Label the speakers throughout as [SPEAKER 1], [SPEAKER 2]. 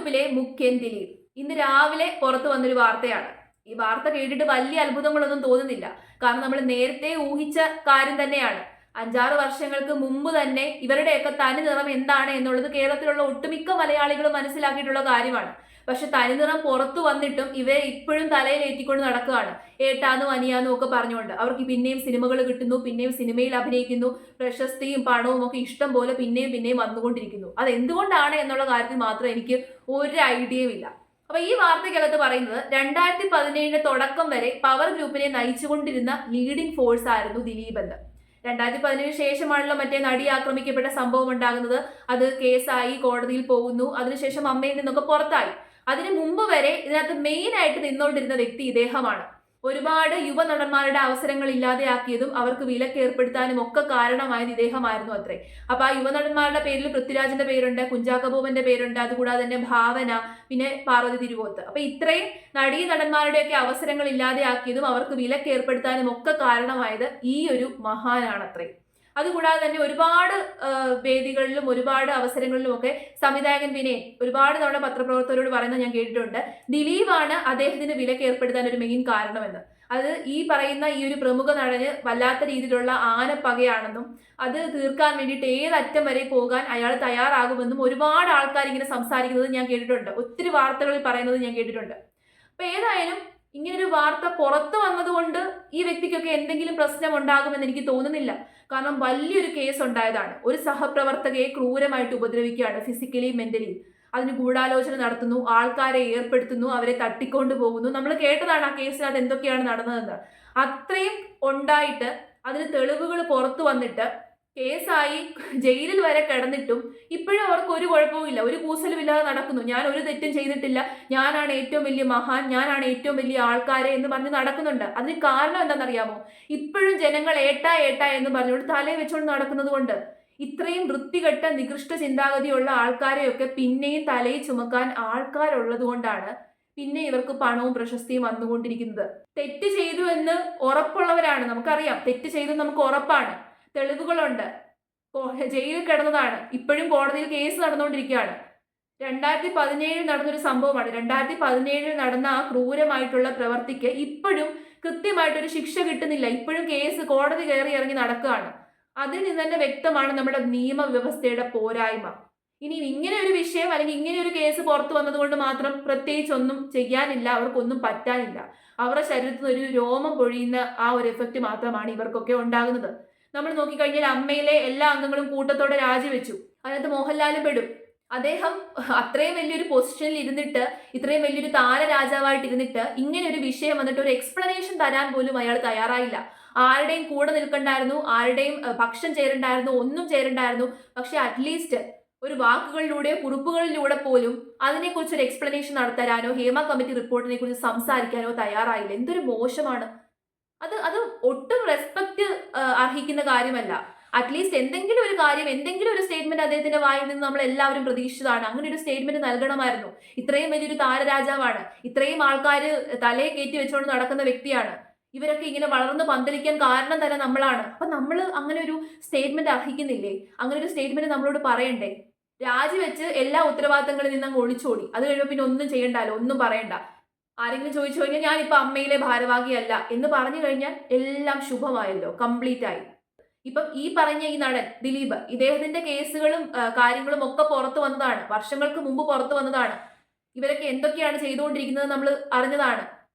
[SPEAKER 1] ഗ്രൂപ്പിലെ മുഖ്യൻ ദിലീപ് ഇന്ന് രാവിലെ പുറത്തു വന്നൊരു വാർത്തയാണ്. ഈ വാർത്ത കേട്ടിട്ട് വലിയ അത്ഭുതങ്ങളൊന്നും തോന്നുന്നില്ല. കാരണം നമ്മൾ നേരത്തെ ഊഹിച്ച കാര്യം തന്നെയാണ്. 5-6 വർഷങ്ങൾക്ക് മുമ്പ് തന്നെ ഇവരുടെയൊക്കെ തനി നിറം എന്താണ് എന്നുള്ളത് കേരളത്തിലുള്ള ഒട്ടുമിക്ക മലയാളികളും മനസ്സിലാക്കിയിട്ടുള്ള കാര്യമാണ്. പക്ഷെ തനിനിറം പുറത്തു വന്നിട്ടും ഇവരെ ഇപ്പോഴും തലയിൽ ഏറ്റിക്കൊണ്ട് നടക്കുകയാണ്. ഏട്ടാന്നും അനിയാന്നും ഒക്കെ പറഞ്ഞുകൊണ്ട് അവർക്ക് പിന്നെയും സിനിമകൾ കിട്ടുന്നു, പിന്നെയും സിനിമയിൽ അഭിനയിക്കുന്നു, പ്രശസ്തിയും പണവും ഒക്കെ ഇഷ്ടം പോലെ പിന്നെയും പിന്നെയും വന്നുകൊണ്ടിരിക്കുന്നു. അത് എന്തുകൊണ്ടാണ് എന്നുള്ള കാര്യത്തിൽ മാത്രം എനിക്ക് ഒരു ഐഡിയയും ഇല്ല. അപ്പൊ ഈ വാർത്തയ്ക്കകത്ത് പറയുന്നത് 2017 തുടക്കം വരെ പവർ ഗ്രൂപ്പിനെ നയിച്ചുകൊണ്ടിരുന്ന ലീഡിംഗ് ഫോഴ്സ് ആയിരുന്നു ദിലീപ് എന്ന്. 2017 ശേഷമാണല്ലോ മറ്റേ നടി ആക്രമിക്കപ്പെട്ട സംഭവം ഉണ്ടാകുന്നത്. അത് കേസായി, കോടതിയിൽ പോകുന്നു, അതിനുശേഷം അമ്മയിൽ നിന്നൊക്കെ പുറത്തായി. അതിനു മുമ്പ് വരെ ഇതിനകത്ത് മെയിൻ ആയിട്ട് നിന്നുകൊണ്ടിരുന്ന വ്യക്തി ഇദ്ദേഹമാണ്. ഒരുപാട് യുവനടന്മാരുടെ അവസരങ്ങൾ ഇല്ലാതെയാക്കിയതും അവർക്ക് വിലക്ക് ഏർപ്പെടുത്താനും ഒക്കെ കാരണമായത് ഇദ്ദേഹമായിരുന്നു അത്രേ. അപ്പൊ ആ യുവനടന്മാരുടെ പേരിൽ പൃഥ്വിരാജിന്റെ പേരുണ്ട്, കുഞ്ചാക്കോ ബോബന്റെ പേരുണ്ട്, അതുകൂടാതെ തന്നെ ഭാവന, പിന്നെ പാർവതി തിരുവോത്ത്. അപ്പൊ ഇത്രയും നടീ നടന്മാരുടെയൊക്കെ അവസരങ്ങൾ ഇല്ലാതെയാക്കിയതും അവർക്ക് വിലക്ക് ഏർപ്പെടുത്താനും ഒക്കെ കാരണമായത് ഈ ഒരു മഹാനാണത്രേ. അതുകൂടാതെ തന്നെ ഒരുപാട് വേദികളിലും ഒരുപാട് അവസരങ്ങളിലും ഒക്കെ സംവിധായകൻ വിനയൻ ഒരുപാട് തവണ പത്രപ്രവർത്തകരോട് പറയുന്നത് ഞാൻ കേട്ടിട്ടുണ്ട്. ദിലീപാണ് അദ്ദേഹത്തിന് വിലക്ക് ഏർപ്പെടുത്താൻ ഒരു മെയിൻ കാരണമെന്ന്. അത് ഈ പറയുന്ന ഈ ഒരു പ്രമുഖ നടന് വല്ലാത്ത രീതിയിലുള്ള ആനപ്പകയാണെന്നും അത് തീർക്കാൻ വേണ്ടിയിട്ട് ഏതറ്റം വരെ പോകാൻ അയാൾ തയ്യാറാകുമെന്നും ഒരുപാട് ആൾക്കാർ ഇങ്ങനെ സംസാരിക്കുന്നത് ഞാൻ കേട്ടിട്ടുണ്ട്. ഒത്തിരി വാർത്തകളിൽ പറയുന്നത് ഞാൻ കേട്ടിട്ടുണ്ട്. അപ്പൊ ഏതായാലും ഇങ്ങനൊരു വാർത്ത പുറത്തു വന്നതുകൊണ്ട് ഈ വ്യക്തിക്കൊക്കെ എന്തെങ്കിലും പ്രശ്നം ഉണ്ടാകുമെന്ന് എനിക്ക് തോന്നുന്നില്ല. കാരണം വലിയൊരു കേസ് ഉണ്ടായതാണ്. ഒരു സഹപ്രവർത്തകയെ ക്രൂരമായിട്ട് ഉപദ്രവിക്കുകയാണ്, ഫിസിക്കലി മെന്റലി. അതിന് ഗൂഢാലോചന നടത്തുന്നു, ആൾക്കാരെ ഏർപ്പെടുത്തുന്നു, അവരെ തട്ടിക്കൊണ്ടു പോകുന്നു. നമ്മൾ കേട്ടതാണ് ആ കേസിനകത്ത് എന്തൊക്കെയാണ് നടന്നതെന്ന്. അത്രയും ഉണ്ടായിട്ട് അതിന് തെളിവുകൾ പുറത്തു വന്നിട്ട് കേസായി ജയിലിൽ വരെ കിടന്നിട്ടും ഇപ്പോഴും അവർക്ക് ഒരു കുഴപ്പവുമില്ല, ഒരു കൂസലുമില്ലാതെ നടക്കുന്നു. ഞാൻ ഒരു തെറ്റും ചെയ്തിട്ടില്ല, ഞാനാണ് ഏറ്റവും വലിയ മഹാൻ, ഞാനാണ് ഏറ്റവും വലിയ ആൾക്കാരെ എന്ന് പറഞ്ഞ് നടക്കുന്നുണ്ട്. അതിന് കാരണം എന്താണെന്നറിയാമോ? ഇപ്പോഴും ജനങ്ങൾ ഏട്ടാ ഏട്ടാ എന്ന് പറഞ്ഞുകൊണ്ട് തലയിൽ വെച്ചുകൊണ്ട് നടക്കുന്നത് കൊണ്ട്. ഇത്രയും വൃത്തികെട്ട നികൃഷ്ട ചിന്താഗതിയുള്ള ആൾക്കാരെയൊക്കെ പിന്നെയും തലയിൽ ചുമക്കാൻ ആൾക്കാരുള്ളത് കൊണ്ടാണ് പിന്നെ ഇവർക്ക് പണവും പ്രശസ്തിയും വന്നുകൊണ്ടിരിക്കുന്നത്. തെറ്റ് ചെയ്തു എന്ന് ഉറപ്പുള്ളവരാണ്, നമുക്കറിയാം തെറ്റ് ചെയ്തു, നമുക്ക് ഉറപ്പാണ്, തെളിവുകളുണ്ട്, ജയിലിൽ കിടന്നതാണ്, ഇപ്പോഴും കോടതിയിൽ കേസ് നടന്നുകൊണ്ടിരിക്കുകയാണ്. 2017 നടന്നൊരു സംഭവമാണ്. 2017 നടന്ന ആ ക്രൂരമായിട്ടുള്ള പ്രവർത്തിക്ക് ഇപ്പോഴും കൃത്യമായിട്ടൊരു ശിക്ഷ കിട്ടുന്നില്ല. ഇപ്പോഴും കേസ് കോടതി കയറി ഇറങ്ങി നടക്കുകയാണ്. അതിൽ നിന്ന് തന്നെ വ്യക്തമാണ് നമ്മുടെ നിയമവ്യവസ്ഥയുടെ പോരായ്മ. ഇനി ഇങ്ങനെ ഒരു വിഷയം അല്ലെങ്കിൽ ഇങ്ങനെ ഒരു കേസ് പുറത്തു വന്നതുകൊണ്ട് മാത്രം പ്രത്യേകിച്ച് ഒന്നും ചെയ്യാനില്ല, അവർക്കൊന്നും പറ്റാനില്ല. അവരുടെ ശരീരത്തിൽ ഒരു രോമം പൊഴിയുന്ന ആ ഒരു എഫക്റ്റ് മാത്രമാണ് ഇവർക്കൊക്കെ ഉണ്ടാകുന്നത്. നമ്മൾ നോക്കിക്കഴിഞ്ഞാൽ അമ്മയിലെ എല്ലാ അംഗങ്ങളും കൂട്ടത്തോടെ രാജിവെച്ചു. അതിനകത്ത് മോഹൻലാലും പെടും. അദ്ദേഹം അത്രയും വലിയൊരു പൊസിഷനിൽ ഇരുന്നിട്ട്, ഇത്രയും വലിയൊരു താരരാജാവായിട്ട് ഇരുന്നിട്ട് ഇങ്ങനെ ഒരു വിഷയം വന്നിട്ട് ഒരു എക്സ്പ്ലനേഷൻ തരാൻ പോലും അയാൾ തയ്യാറായില്ല. ആരുടെയും കൂടെ നിൽക്കണ്ടായിരുന്നു, ആരുടെയും പക്ഷം ചേരണ്ടായിരുന്നു, ഒന്നും ചേരണ്ടായിരുന്നു. പക്ഷെ അറ്റ്ലീസ്റ്റ് ഒരു വാക്കുകളിലൂടെ, കുറിപ്പുകളിലൂടെ പോലും അതിനെക്കുറിച്ച് ഒരു എക്സ്പ്ലനേഷൻ നടത്തരാനോ ഹേമ കമ്മിറ്റി റിപ്പോർട്ടിനെ കുറിച്ച് സംസാരിക്കാനോ തയ്യാറായില്ല. എന്തൊരു മോശമാണ് അത്. അത് ഒട്ടും റെസ്പെക്ട് അർഹിക്കുന്ന കാര്യമല്ല. അറ്റ്ലീസ്റ്റ് എന്തെങ്കിലും ഒരു കാര്യം, എന്തെങ്കിലും ഒരു സ്റ്റേറ്റ്മെന്റ് അദ്ദേഹത്തിന്റെ വായിൽ നിന്ന് നമ്മൾ എല്ലാവരും പ്രതീക്ഷിച്ചതാണ്. അങ്ങനെ ഒരു സ്റ്റേറ്റ്മെന്റ് നൽകണമായിരുന്നു. ഇത്രയും വലിയൊരു താരരാജാവാണ്, ഇത്രയും ആൾക്കാർ തലയെ കയറ്റി വെച്ചുകൊണ്ട് നടക്കുന്ന വ്യക്തിയാണ്. ഇവരൊക്കെ ഇങ്ങനെ വളർന്ന് പന്തലിക്കാൻ കാരണം തന്നെ നമ്മളാണ്. അപ്പൊ നമ്മൾ അങ്ങനെ ഒരു സ്റ്റേറ്റ്മെന്റ് അർഹിക്കുന്നില്ലേ? അങ്ങനെ ഒരു സ്റ്റേറ്റ്മെന്റ് നമ്മളോട് പറയണ്ടേ? രാജിവെച്ച് എല്ലാ ഉത്തരവാദിത്തങ്ങളിൽ നിന്ന് അങ്ങ് ഒളിച്ചോടി. അത് കഴിയുമ്പോൾ പിന്നെ ഒന്നും ചെയ്യണ്ടല്ലോ, ഒന്നും പറയണ്ട. ആരെങ്കിലും ചോദിച്ചു കഴിഞ്ഞാൽ ഞാനിപ്പോ അമ്മയിലെ ഭാരവാഹിയല്ല എന്ന് പറഞ്ഞു കഴിഞ്ഞാൽ എല്ലാം ശുഭമായല്ലോ, കംപ്ലീറ്റ് ആയി. ഇപ്പം ഈ പറഞ്ഞ ഈ നടൻ ദിലീപ്, ഇദ്ദേഹത്തിന്റെ കേസുകളും കാര്യങ്ങളും ഒക്കെ പുറത്തു വന്നതാണ്, വർഷങ്ങൾക്ക് മുമ്പ് പുറത്തു വന്നതാണ്. ഇവരൊക്കെ എന്തൊക്കെയാണ് ചെയ്തുകൊണ്ടിരിക്കുന്നത് നമ്മൾ അറിഞ്ഞതാണ്.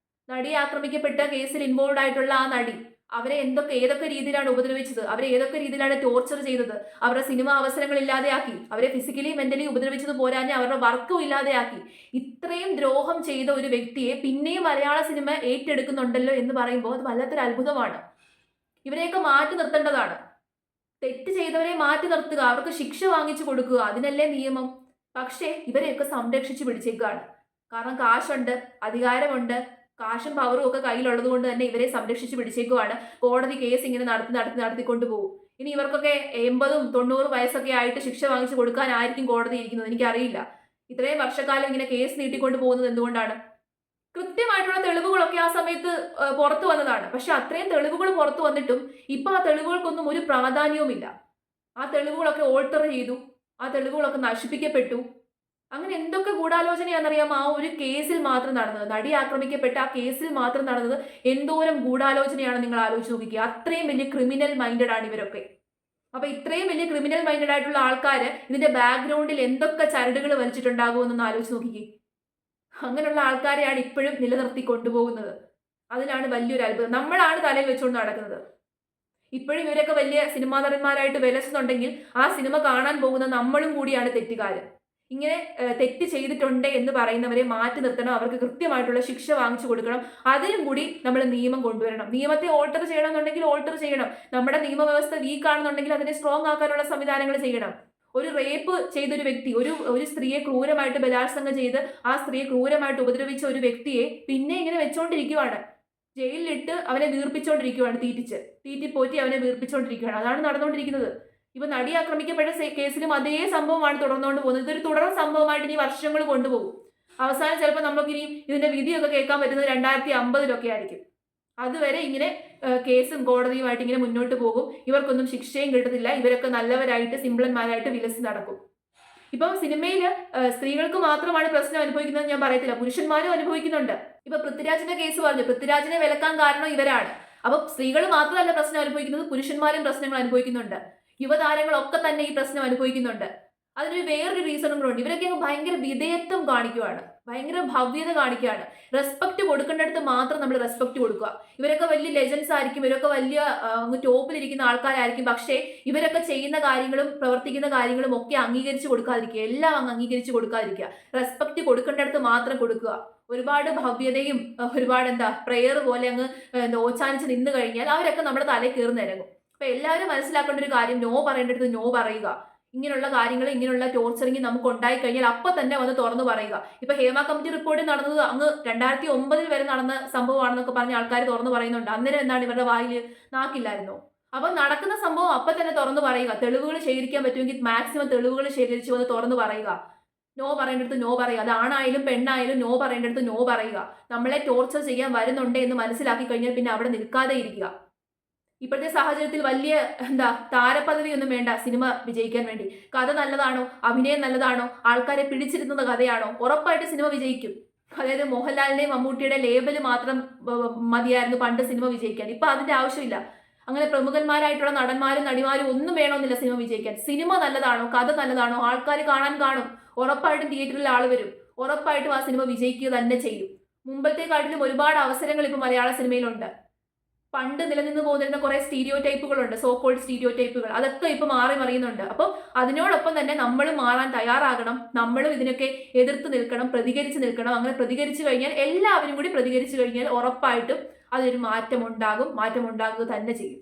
[SPEAKER 1] നടി ആക്രമിക്കപ്പെട്ട കേസിൽ ഇൻവോൾവ് ആയിട്ടുള്ള ആ നടി, അവരെ ഏതൊക്കെ രീതിയിലാണ് ഉപദ്രവിച്ചത്, അവരെ ഏതൊക്കെ രീതിയിലാണ് ടോർച്ചർ ചെയ്തത്, അവരുടെ സിനിമ അവസരങ്ങൾ ഇല്ലാതെയാക്കി, അവരെ ഫിസിക്കലി മെന്റലി ഉപദ്രവിച്ചത് പോരാഞ്ഞ് അവരുടെ വർക്കും ഇല്ലാതെയാക്കി. ഇത്രയും ദ്രോഹം ചെയ്ത ഒരു വ്യക്തിയെ പിന്നെയും മലയാള സിനിമ ഏറ്റെടുക്കുന്നുണ്ടല്ലോ എന്ന് പറയുമ്പോൾ അത് വല്ലാത്തൊരു അത്ഭുതമാണ്. ഇവരെയൊക്കെ മാറ്റി നിർത്തേണ്ടതാണ്. തെറ്റ് ചെയ്തവരെ മാറ്റി നിർത്തുക, അവർക്ക് ശിക്ഷ വാങ്ങിച്ചു കൊടുക്കുക, അതിനല്ലേ നിയമം. പക്ഷേ ഇവരെയൊക്കെ സംരക്ഷിച്ച് പിടിച്ചേക്കുകയാണ്. കാരണം കാശുണ്ട്, അധികാരമുണ്ട്, കാശും പവറും ഒക്കെ കയ്യിലുള്ളത് കൊണ്ട് തന്നെ ഇവരെ സംരക്ഷിച്ച് പിടിച്ചേക്കുവാണ്. കോടതി കേസ് ഇങ്ങനെ നടത്തിക്കൊണ്ട് പോകും. ഇനി ഇവർക്കൊക്കെ 80-90 വയസ്സൊക്കെ ആയിട്ട് ശിക്ഷ വാങ്ങിച്ചു കൊടുക്കാനായിരിക്കും കോടതി ഇരിക്കുന്നത്, എനിക്കറിയില്ല. ഇത്രയും വർഷക്കാലം ഇങ്ങനെ കേസ് നീട്ടിക്കൊണ്ട് പോകുന്നത് എന്തുകൊണ്ടാണ്? കൃത്യമായിട്ടുള്ള തെളിവുകളൊക്കെ ആ സമയത്ത് പുറത്തു വന്നതാണ്. പക്ഷെ അത്രയും തെളിവുകൾ പുറത്തു വന്നിട്ടും ഇപ്പൊ ആ തെളിവുകൾക്കൊന്നും ഒരു പ്രാധാന്യവുമില്ല. ആ തെളിവുകളൊക്കെ ഓൾട്ടർ ചെയ്തു, ആ തെളിവുകളൊക്കെ നശിപ്പിക്കപ്പെട്ടു. അങ്ങനെ എന്തൊക്കെ ഗൂഢാലോചനയാണെന്നറിയാമോ ആ ഒരു കേസിൽ മാത്രം നടന്നത്. നടി ആക്രമിക്കപ്പെട്ട ആ കേസിൽ മാത്രം നടന്നത് എന്തോരം ഗൂഢാലോചനയാണ് നിങ്ങൾ ആലോചിച്ച് നോക്കിക്കുക. അത്രയും വലിയ ക്രിമിനൽ മൈൻഡഡ് ആണ് ഇവരൊക്കെ. അപ്പൊ ഇത്രയും വലിയ ക്രിമിനൽ മൈൻഡഡ് ആയിട്ടുള്ള ആൾക്കാർ ഇതിന്റെ ബാക്ക്ഗ്രൗണ്ടിൽ എന്തൊക്കെ ചരടുകൾ വലിച്ചിട്ടുണ്ടാകുമെന്നൊന്ന് ആലോചിച്ച് നോക്കിക്കേ. അങ്ങനെയുള്ള ആൾക്കാരെയാണ് ഇപ്പോഴും നിലനിർത്തി കൊണ്ടുപോകുന്നത്. അതിലാണ് വലിയൊരു അത്ഭുതം. നമ്മളാണ് തലയിൽ വെച്ചുകൊണ്ട് നടക്കുന്നത്. ഇപ്പോഴും ഇവരൊക്കെ വലിയ സിനിമാ നടന്മാരായിട്ട് വിലസുന്നുണ്ടെങ്കിൽ ആ സിനിമ കാണാൻ പോകുന്ന നമ്മളും കൂടിയാണ് തെറ്റുകാര്. ഇങ്ങനെ തെറ്റ് ചെയ്തിട്ടുണ്ട് എന്ന് പറയുന്നവരെ മാറ്റി നിർത്തണം, അവർക്ക് കൃത്യമായിട്ടുള്ള ശിക്ഷ വാങ്ങിച്ചു കൊടുക്കണം. അതിനും കൂടി നമ്മൾ നിയമം കൊണ്ടുവരണം. നിയമത്തെ ഓൾട്ടർ ചെയ്യണമെന്നുണ്ടെങ്കിൽ ഓൾട്ടർ ചെയ്യണം. നമ്മുടെ നിയമവ്യവസ്ഥ വീക്ക് ആണെന്നുണ്ടെങ്കിൽ അതിനെ സ്ട്രോങ് ആക്കാനുള്ള സംവിധാനങ്ങൾ ചെയ്യണം. ഒരു റേപ്പ് ചെയ്തൊരു വ്യക്തി, ഒരു സ്ത്രീയെ ക്രൂരമായിട്ട് ബലാത്സംഗം ചെയ്ത് ആ സ്ത്രീയെ ക്രൂരമായിട്ട് ഉപദ്രവിച്ച ഒരു വ്യക്തിയെ പിന്നെ ഇങ്ങനെ വെച്ചോണ്ടിരിക്കുവാണ്. ജയിലിലിട്ട് അവനെ വീർപ്പിച്ചോണ്ടിരിക്കുവാണ്, തീറ്റിപ്പോറ്റി അവനെ വീർപ്പിച്ചോണ്ടിരിക്കുകയാണ്. അതാണ് നടന്നുകൊണ്ടിരിക്കുന്നത്. ഇപ്പൊ നടി ആക്രമിക്കപ്പെട്ട കേസിലും അതേ സംഭവമാണ് തുടർന്നുകൊണ്ട് പോകുന്നത്. ഇതൊരു തുടർ സംഭവമായിട്ട് ഇനി വർഷങ്ങൾ കൊണ്ടുപോകും. അവസാനം ചിലപ്പോൾ നമുക്കിനി ഇതിന്റെ വിധിയൊക്കെ കേൾക്കാൻ പറ്റുന്നത് 2050 ആയിരിക്കും. അതുവരെ ഇങ്ങനെ കേസും കോടതിയുമായിട്ട് ഇങ്ങനെ മുന്നോട്ട് പോകും. ഇവർക്കൊന്നും ശിക്ഷയും കിട്ടത്തില്ല. ഇവരൊക്കെ നല്ലവരായിട്ട് സിംപിളന്മാരായിട്ട് വിലസി നടക്കും. ഇപ്പം സിനിമയിൽ സ്ത്രീകൾക്ക് മാത്രമാണ് പ്രശ്നം അനുഭവിക്കുന്നത് ഞാൻ പറയത്തില്ല, പുരുഷന്മാരും അനുഭവിക്കുന്നുണ്ട്. ഇപ്പൊ പൃഥ്വിരാജിന്റെ കേസ് പറഞ്ഞു, പൃഥ്വിരാജിനെ വിലക്കാൻ കാരണം ഇവരാണ്. അപ്പൊ സ്ത്രീകൾ മാത്രമല്ല പ്രശ്നം അനുഭവിക്കുന്നത്, പുരുഷന്മാരും പ്രശ്നങ്ങൾ അനുഭവിക്കുന്നുണ്ട്. യുവതാരങ്ങളൊക്കെ തന്നെ ഈ പ്രശ്നം അനുഭവിക്കുന്നുണ്ട്. അതിനൊരു വേറൊരു റീസണും കൂടെ ഉണ്ട്. ഇവരൊക്കെ ഭയങ്കര വിധേയത്വം കാണിക്കുവാണ്, ഭയങ്കര ഭവ്യത കാണിക്കുകയാണ്. റെസ്പെക്ട് കൊടുക്കേണ്ടടുത്ത് മാത്രം നമ്മൾ റെസ്പെക്ട് കൊടുക്കുക. ഇവരൊക്കെ വലിയ ലെജൻസ് ആയിരിക്കും, ഇവരൊക്കെ വലിയ ടോപ്പിലിരിക്കുന്ന ആൾക്കാരായിരിക്കും. പക്ഷേ ഇവരൊക്കെ ചെയ്യുന്ന കാര്യങ്ങളും പ്രവർത്തിക്കുന്ന കാര്യങ്ങളും ഒക്കെ അംഗീകരിച്ചു കൊടുക്കാതിരിക്കുക, എല്ലാം അങ്ങ് അംഗീകരിച്ചു കൊടുക്കാതിരിക്കുക. റെസ്പെക്ട് കൊടുക്കേണ്ടടുത്ത് മാത്രം കൊടുക്കുക. ഒരുപാട് ഭവ്യതയും ഒരുപാട് പ്രെയർ പോലെ അങ്ങ് ഓച്ചാനിച്ച് നിന്ന് കഴിഞ്ഞാൽ അവരൊക്കെ നമ്മുടെ തലയിൽ കയറുന്നിറങ്ങും. അപ്പൊ എല്ലാവരും മനസ്സിലാക്കേണ്ട ഒരു കാര്യം, നോ പറയേണ്ടടുത്ത് നോ പറയുക. ഇങ്ങനെയുള്ള കാര്യങ്ങൾ, ഇങ്ങനെയുള്ള ടോർച്ചറിങ് നമുക്ക് ഉണ്ടായി കഴിഞ്ഞാൽ അപ്പൊ തന്നെ വന്ന് തുറന്നു പറയുക. ഇപ്പൊ ഹേമ കമ്മിറ്റി റിപ്പോർട്ട് നടന്നത് അങ്ങ് 2009 വരെ നടന്ന സംഭവമാണെന്നൊക്കെ പറഞ്ഞ ആൾക്കാർ തുറന്നു പറയുന്നുണ്ട്. അന്നേരം എന്താണ് ഇവരുടെ വായിൽ നാക്കില്ലായിരുന്നോ? അപ്പൊ നടക്കുന്ന സംഭവം അപ്പൊ തന്നെ തുറന്നു പറയുക. തെളിവുകൾ ശേഖരിക്കാൻ പറ്റുമെങ്കിൽ മാക്സിമം തെളിവുകൾ ശേഖരിച്ച് വന്ന് തുറന്നു പറയുക. നോ പറയേണ്ടടുത്ത് നോ പറയുക. അത് ആണായാലും പെണ്ണായാലും നോ പറയേണ്ടടുത്ത് നോ പറയുക. നമ്മളെ ടോർച്ചർ ചെയ്യാൻ വരുന്നുണ്ട് എന്ന് മനസ്സിലാക്കി കഴിഞ്ഞാൽ പിന്നെ അവിടെ നിൽക്കാതെ ഇരിക്കുക. ഇപ്പോഴത്തെ സാഹചര്യത്തിൽ വലിയ താരപദവി ഒന്നും വേണ്ട സിനിമ വിജയിക്കാൻ വേണ്ടി. കഥ നല്ലതാണോ, അഭിനയം നല്ലതാണോ, ആൾക്കാരെ പിടിച്ചിരുത്തുന്ന കഥയാണോ, ഉറപ്പായിട്ട് സിനിമ വിജയിക്കും. അതായത് മോഹൻലാലിന്റെയും മമ്മൂട്ടിയുടെ ലേബല് മാത്രം മതിയായിരുന്നു പണ്ട് സിനിമ വിജയിക്കാൻ. ഇപ്പൊ അതിന്റെ ആവശ്യമില്ല. അങ്ങനെ പ്രമുഖന്മാരായിട്ടുള്ള നടന്മാരും നടിമാരും ഒന്നും വേണമെന്നില്ല സിനിമ വിജയിക്കാൻ. സിനിമ നല്ലതാണോ, കഥ നല്ലതാണോ, ആൾക്കാർ കാണാൻ കാണും, ഉറപ്പായിട്ടും തിയേറ്ററിൽ ആൾ വരും, ഉറപ്പായിട്ടും ആ സിനിമ വിജയിക്കുക തന്നെ ചെയ്യും. മുമ്പത്തെക്കാട്ടിലും ഒരുപാട് അവസരങ്ങൾ ഇപ്പൊ മലയാള സിനിമയിലുണ്ട്. പണ്ട് നിലനിന്ന് പോന്നിരുന്ന കുറെ സ്റ്റീരിയോ ടൈപ്പുകളുണ്ട്, സോ കോൾഡ് സ്റ്റീരിയോ ടൈപ്പുകൾ, അതൊക്കെ ഇപ്പൊ മാറി മറിയുന്നുണ്ട്. അപ്പം അതിനോടൊപ്പം തന്നെ നമ്മളും മാറാൻ തയ്യാറാകണം. നമ്മളും ഇതിനൊക്കെ എതിർത്ത് നിൽക്കണം, പ്രതികരിച്ച് നിൽക്കണം. അങ്ങനെ പ്രതികരിച്ചു കഴിഞ്ഞാൽ, എല്ലാവരും കൂടി പ്രതികരിച്ചു കഴിഞ്ഞാൽ ഉറപ്പായിട്ടും അതൊരു മാറ്റം ഉണ്ടാകുക തന്നെ ചെയ്യും.